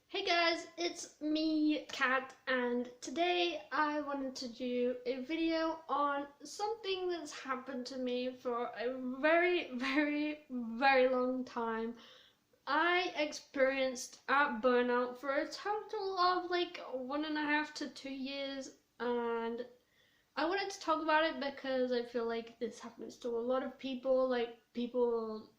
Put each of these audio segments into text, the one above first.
Hey guys, it's me, Kat, and today I wanted to do a video on something that's happened to me for a very long time. I experienced a burnout for a total of like 1.5 to 2 years, and I wanted to talk about it because I feel like this happens to a lot of people. Like, people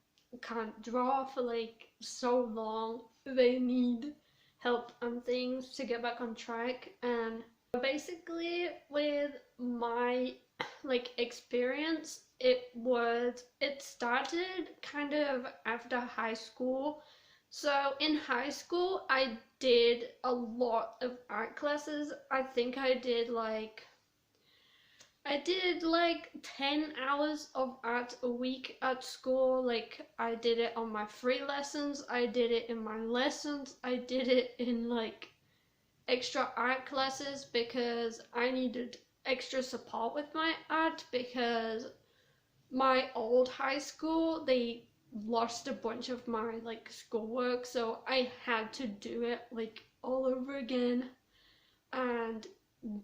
can't draw for like so long. They need help and things to get back on track. And basically with my like experience, it started kind of after high school. So in high school I did a lot of art classes. I think I did like 10 hours of art a week at school. Like, I did it on my free lessons, I did it in my lessons, I did it in like extra art classes because I needed extra support with my art, because my old high school, they lost a bunch of my like schoolwork, so I had to do it like all over again and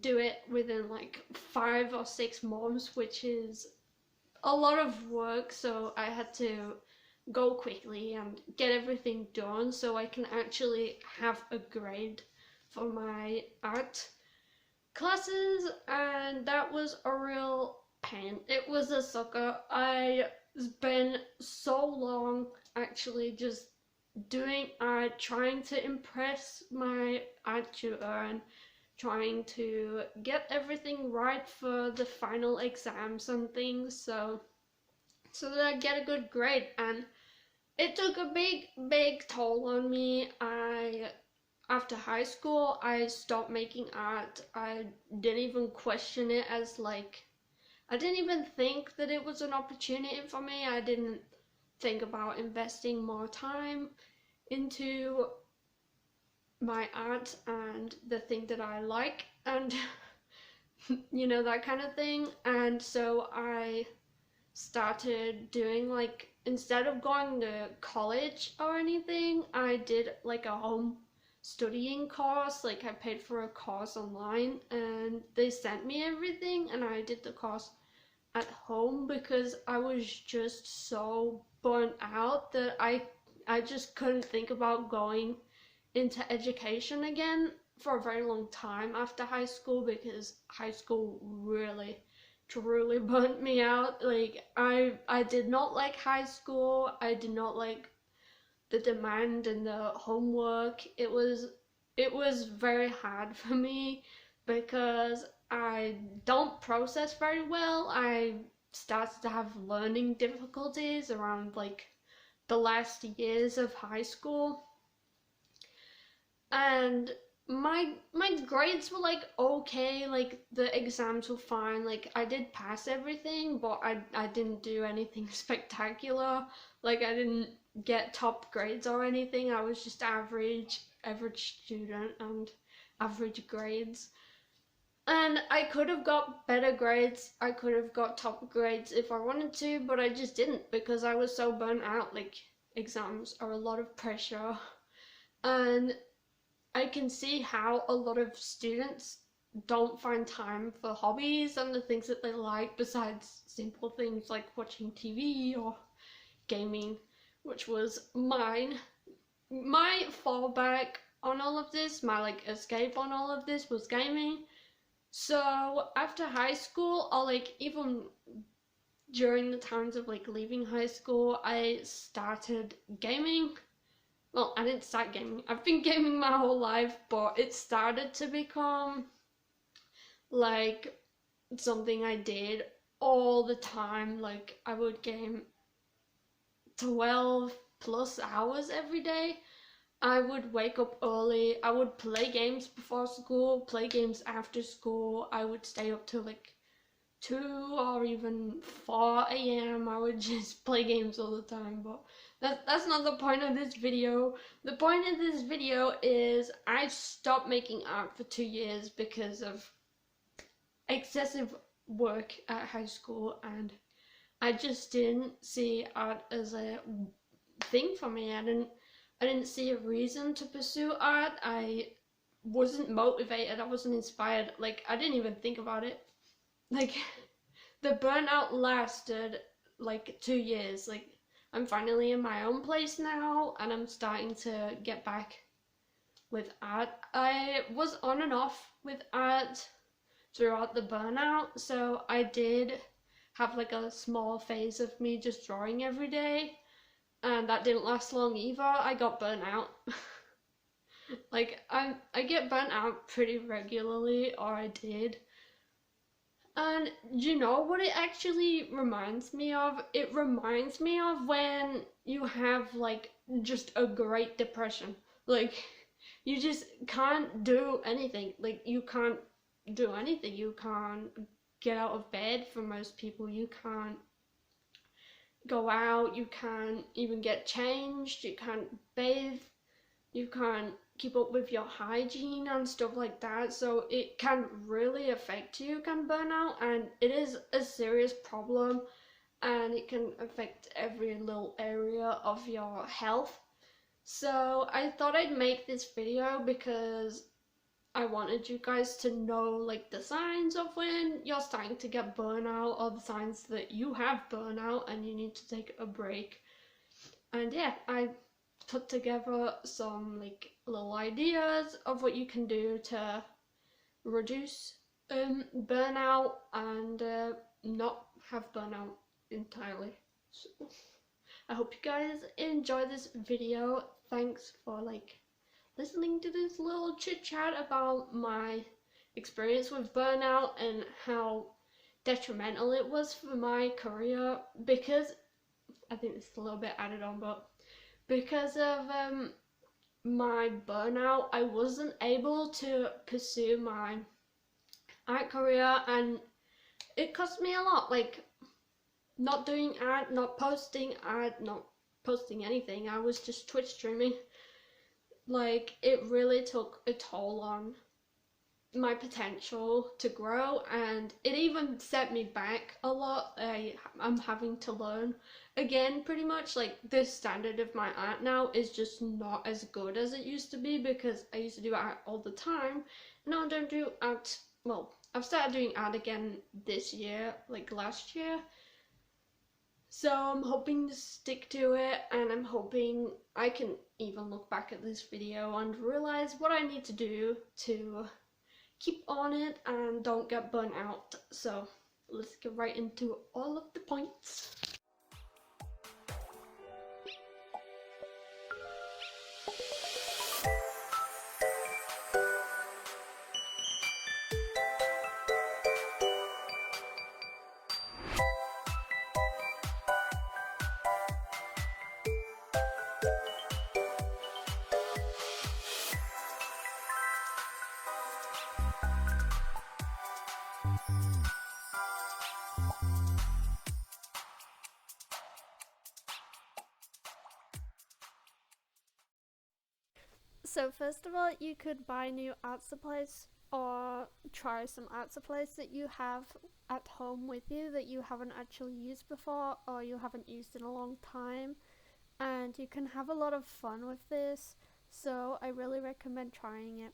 do it within like 5 or 6 months, which is a lot of work. So I had to go quickly and get everything done so I can actually have a grade for my art classes, and that was a real pain. It was a sucker. I spent so long actually just doing art, trying to impress my art tutor and trying to get everything right for the final exams and things, so that I get a good grade. And it took a big toll on me. After high school I stopped making art. I didn't even question it as like, I didn't even think that it was an opportunity for me. I didn't think about investing more time into my art and the thing that I like, and you know, that kind of thing. And so I started doing like, instead of going to college or anything, I did like a home studying course. Like, I paid for a course online and they sent me everything, and I did the course at home because I was just so burnt out that I just couldn't think about going into education again for a very long time after high school, because high school really truly burnt me out. Like, I did not like high school. I did not like the demand and the homework. It was very hard for me because I don't process very well. I started to have learning difficulties around like the last years of high school, and my grades were like okay, like the exams were fine, like I did pass everything, but I didn't do anything spectacular. Like, I didn't get top grades or anything. I was just average student and average grades. And I could have got better grades, I could have got top grades if I wanted to, but I just didn't because I was so burnt out. Like, exams are a lot of pressure, and I can see how a lot of students don't find time for hobbies and the things that they like besides simple things like watching TV or gaming, which was mine. My fallback on all of this, my like escape on all of this was gaming. So after high school, or like even during the times of like leaving high school, I started gaming. Well, I didn't start gaming. I've been gaming my whole life, but it started to become like something I did all the time. Like I would game 12 plus hours every day. I would wake up early. I would play games before school, play games after school. I would stay up till like 2 or even 4 a.m. I would just play games all the time, but that's not the point of this video. The point of this video is I stopped making art for 2 years because of excessive work at high school, and I just didn't see art as a thing for me. I didn't see a reason to pursue art. I wasn't motivated. I wasn't inspired. Like I didn't even think about it. Like the burnout lasted like 2 years. Like I'm finally in my own place now, and I'm starting to get back with art. I was on and off with art throughout the burnout, so I did have like a small phase of me just drawing every day, and that didn't last long either. I got burnt out. Like I get burnt out pretty regularly, or I did. And you know what it actually reminds me of? It reminds me of when you have like just a great depression. Like you just can't do anything. Like you can't do anything. You can't get out of bed for most people. You can't go out. You can't even get changed. You can't bathe. You can't keep up with your hygiene and stuff like that. So it can really affect you, can burnout, and it is a serious problem, and it can affect every little area of your health. So I thought I'd make this video because I wanted you guys to know like the signs of when you're starting to get burnout, or the signs that you have burnout and you need to take a break. And yeah, I put together some like little ideas of what you can do to reduce burnout and not have burnout entirely. So I hope you guys enjoy this video. Thanks for like listening to this little chit chat about my experience with burnout and how detrimental it was for my career, because I think this is a little bit added on, but because of my burnout, I wasn't able to pursue my art career, and it cost me a lot. Like not doing art, not posting art, not posting anything. I was just Twitch streaming. Like it really took a toll on my potential to grow, and it even set me back a lot. I'm having to learn again, pretty much. Like the standard of my art now is just not as good as it used to be, because I used to do art all the time. Now I don't do art. Well, I've started doing art again this year, like last year, so I'm hoping to stick to it, and I'm hoping I can even look back at this video and realize what I need to do to keep on it and don't get burnt out. So let's get right into all of the points. So first of all, you could buy new art supplies or try some art supplies that you have at home with you that you haven't actually used before or you haven't used in a long time. and you can have a lot of fun with this. So I really recommend trying it.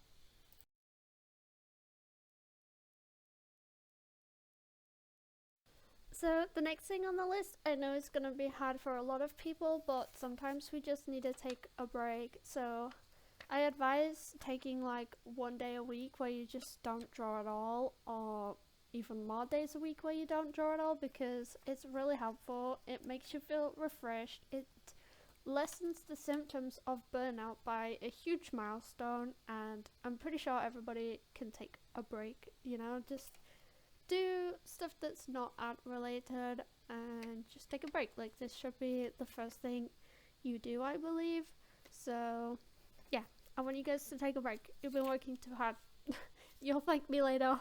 So the next thing on the list, I know it's gonna be hard for a lot of people, but sometimes we just need to take a break. So I advise taking like 1 day a week where you just don't draw at all, or even more days a week where you don't draw at all, because it's really helpful. It makes you feel refreshed. It lessens the symptoms of burnout by a huge milestone, and I'm pretty sure everybody can take a break, just do stuff that's not art related and just take a break. Like, this should be the first thing you do, I believe. So yeah, I want you guys to take a break. You've been working too hard. You'll thank me later.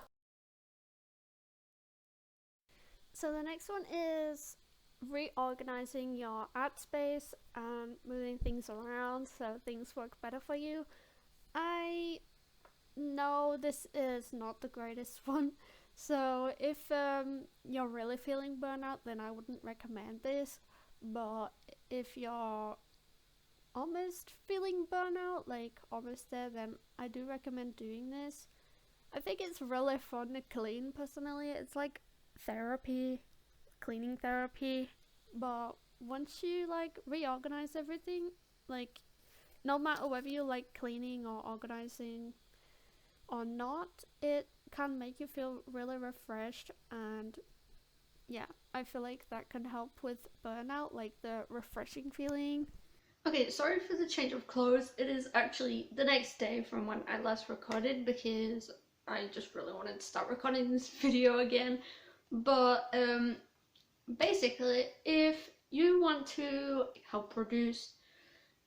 So the next one is reorganizing your art space and moving things around so things work better for you. I know this is not the greatest one, so if you're really feeling burnout, then I wouldn't recommend this. But if you're almost feeling burnout, like almost there, then I do recommend doing this. I think it's really fun to clean personally. It's like therapy, cleaning therapy. But once you like reorganize everything, like no matter whether you like cleaning or organizing or not, it can make you feel really refreshed. And yeah, I feel like that can help with burnout, like the refreshing feeling. Okay, sorry for the change of clothes. It is actually the next day from when I last recorded because I just really wanted to start recording this video again. But basically, if you want to help reduce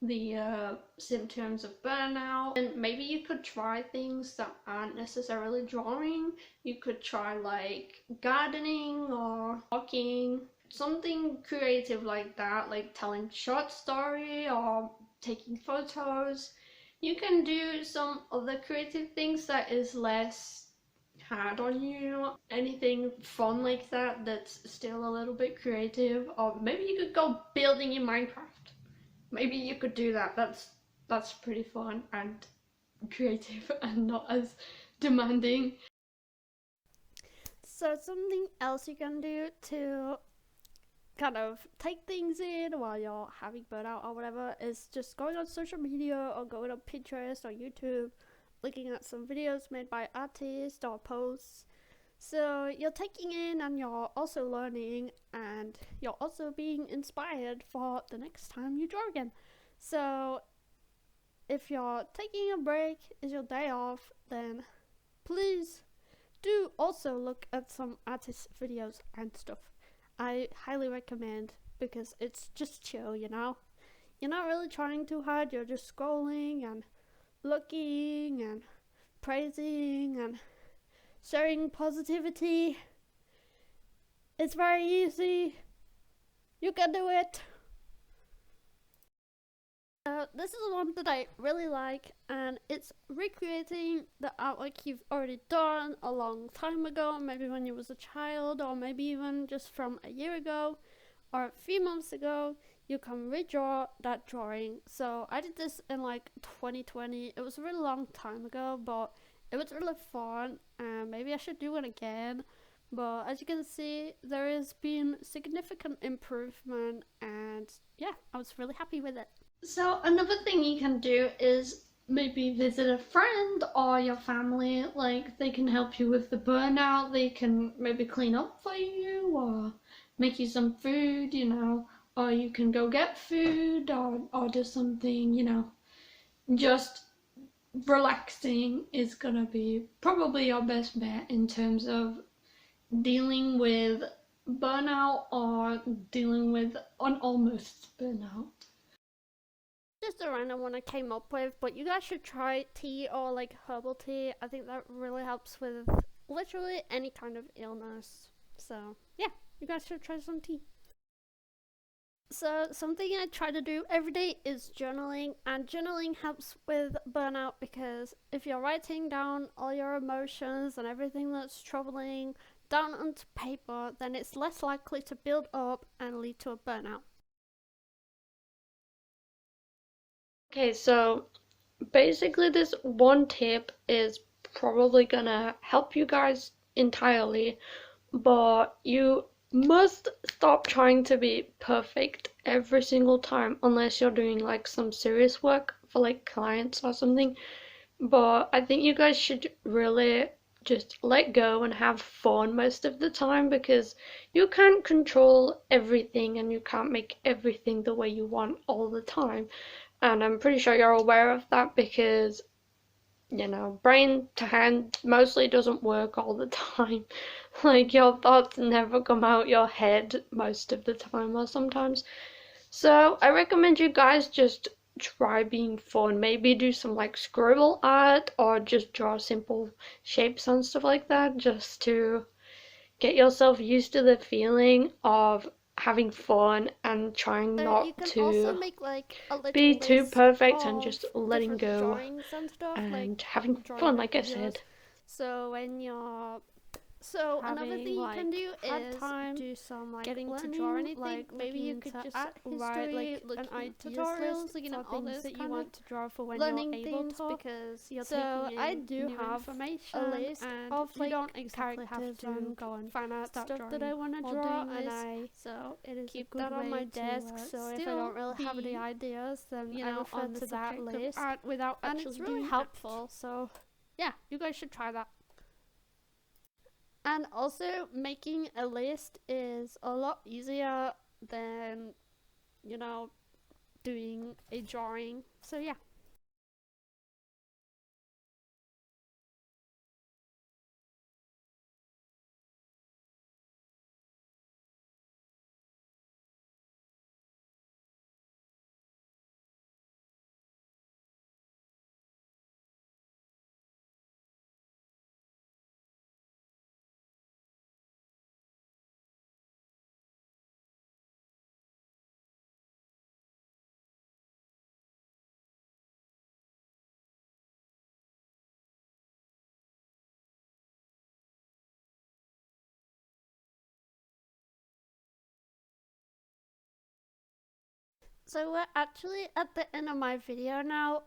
the symptoms of burnout, and maybe you could try things that aren't necessarily drawing. You could try like gardening or walking, something creative like that, like telling short story or taking photos. You can do some other creative things that is less hard on you. Anything fun like that that's still a little bit creative, or maybe you could go building in Minecraft. Maybe you could do that. That's pretty fun and creative and not as demanding. So something else you can do to kind of take things in while you're having burnout or whatever is just going on social media or going on Pinterest or YouTube, looking at some videos made by artists or posts. So you're taking in and you're also learning and you're also being inspired for the next time you draw again. So if you're taking a break, is your day off, then please do also look at some artist videos and stuff. I highly recommend, because it's just chill. You're not really trying too hard, you're just scrolling and looking and praising and sharing positivity. It's very easy. You can do it. This is one that I really like, and it's recreating the artwork you've already done a long time ago, maybe when you was a child, or maybe even just from a year ago or a few months ago. You can redraw that drawing. So I did this in like 2020. It was a really long time ago, but it was really fun, and maybe I should do it again. But as you can see, there has been significant improvement, and yeah, I was really happy with it. So another thing you can do is maybe visit a friend or your family. Like, they can help you with the burnout. They can maybe clean up for you or make you some food, or you can go get food or order something, Just relaxing is gonna be probably your best bet in terms of dealing with burnout or dealing with an almost burnout. Just a random one I came up with, but you guys should try tea or like herbal tea. I think that really helps with literally any kind of illness. So yeah, you guys should try some tea. So something I try to do every day is journaling, and journaling helps with burnout because if you're writing down all your emotions and everything that's troubling down onto paper, then it's less likely to build up and lead to a burnout. Okay, so basically this one tip is probably gonna help you guys entirely, but you must stop trying to be perfect every single time unless you're doing like some serious work for like clients or something. But I think you guys should really just let go and have fun most of the time because you can't control everything and you can't make everything the way you want all the time. And I'm pretty sure you're aware of that because, brain to hand mostly doesn't work all the time. Like your thoughts never come out your head most of the time or sometimes. So I recommend you guys just try being fun. Maybe do some like scribble art or just draw simple shapes and stuff like that just to get yourself used to the feeling of having fun and trying So you not can also to make like a be little too list perfect and of just letting different go drawings and stuff, like and having drawing fun, like I videos. said. So when you're so another Having thing you can like do hard is time do some like getting to learning, draw anything, like maybe looking you into could just art write history, like looking an at ideas tutorials, list looking for at all things this that you kind of want to draw for when you're learning able things, to. because You're so taking I in do new have information a list and of you like don't exactly have characters to and go and fan art start stuff that I drawing want to while draw, doing and this. I So it is a keep good that on my way desk. to So if I still don't really have any be, ideas, then I refer on to the that subject list, of art without and actually it's really doing helpful. So yeah, you guys should try that. And also, making a list is a lot easier than, you know, doing a drawing. So yeah. So we're actually at the end of my video now.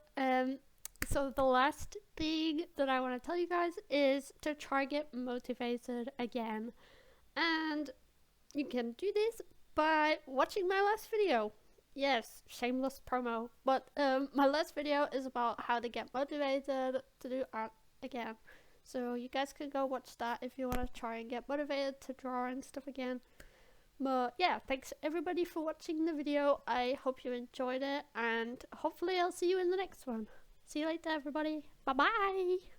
So the last thing that I want to tell you guys is to try get motivated again. And you can do this by watching my last video. Yes, shameless promo. But my last video is about how to get motivated to do art again. So you guys can go watch that if you want to try and get motivated to draw and stuff again. But yeah, thanks everybody for watching the video. I hope you enjoyed it, and hopefully I'll see you in the next one. See you later, everybody. Bye bye.